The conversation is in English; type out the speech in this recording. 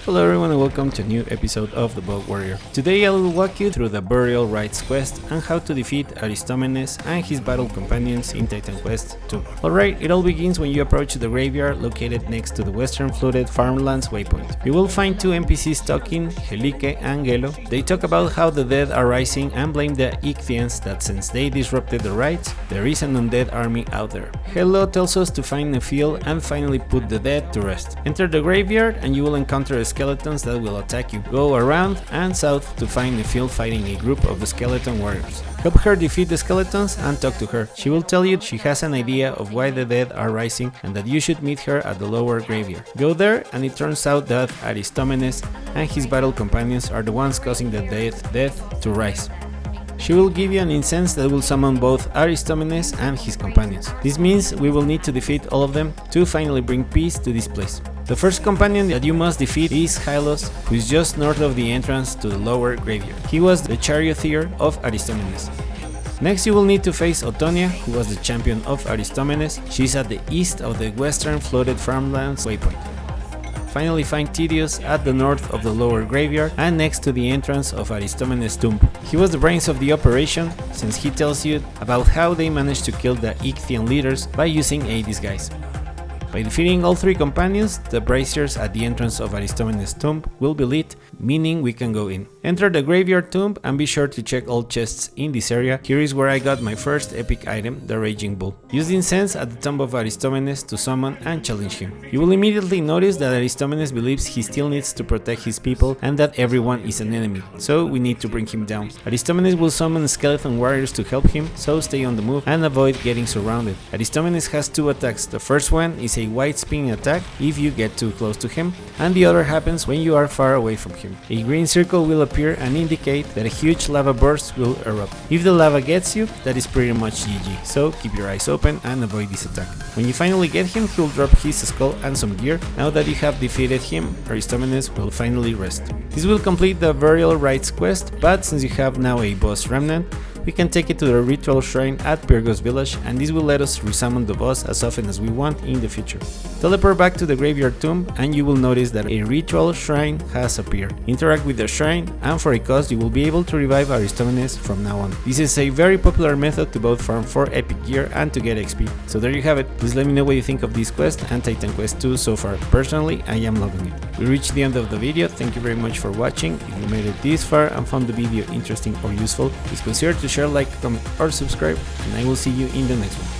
Hello everyone and welcome to a new episode of The Boat Warrior. Today I will walk you through the Burial Rites quest and how to defeat Aristomenes and his battle companions in Titan Quest 2. Alright, it all begins when you approach the graveyard located next to the western flooded farmlands waypoint. You will find two NPCs talking, Helike and Gelo. They talk about how the dead are rising and blame the Ichthians that since they disrupted the rites, there is an undead army out there. Gelo tells us to find a field and finally put the dead to rest. Enter the graveyard and you will encounter skeletons that will attack you. Go around and south to find a field fighting a group of the skeleton warriors. Help her defeat the skeletons and talk to her. She will tell you she has an idea of why the dead are rising and that you should meet her at the lower graveyard. Go there and it turns out that Aristomenes and his battle companions are the ones causing the death to rise. She will give you an incense that will summon both Aristomenes and his companions. This means we will need to defeat all of them to finally bring peace to this place. The first companion that you must defeat is Hylos, who is just north of the entrance to the lower graveyard. He was the charioteer of Aristomenes. Next you will need to face Otonia, who was the champion of Aristomenes. She is at the east of the western flooded farmlands waypoint. Finally find Tidius at the north of the lower graveyard and next to the entrance of Aristomenes' tomb. He was the brains of the operation, since he tells you about how they managed to kill the Ichthian leaders by using a disguise. By defeating all three companions, the braziers at the entrance of Aristomenes' tomb will be lit, meaning we can go in. Enter the graveyard tomb and be sure to check all chests in this area. Here is where I got my first epic item, the Raging Bull. Use the incense at the tomb of Aristomenes to summon and challenge him. You will immediately notice that Aristomenes believes he still needs to protect his people and that everyone is an enemy, so we need to bring him down. Aristomenes will summon skeleton warriors to help him, so stay on the move and avoid getting surrounded. Aristomenes has two attacks. The first one is a white spinning attack if you get too close to him, and the other happens when you are far away from him. A green circle will appear and indicate that a huge lava burst will erupt. If the lava gets you, that is pretty much GG, so keep your eyes open and avoid this attack. When you finally get him, he'll drop his skull and some gear. Now that you have defeated him, Aristomenes will finally rest. This will complete the Burial Rites quest, but since you have now a boss remnant, we can take it to the ritual shrine at Pyrgos village, and this will let us resummon the boss as often as we want in the future. Teleport back to the graveyard tomb and you will notice that a ritual shrine has appeared. Interact with the shrine and for a cost you will be able to revive Aristomenes from now on. This is a very popular method to both farm for epic gear and to get XP. So there you have it. Please let me know what you think of this quest and Titan Quest 2 so far. Personally, I am loving it. We reached the end of the video. Thank you very much for watching. If you made it this far and found the video interesting or useful, please consider to share, like, comment or subscribe, and I will see you in the next one.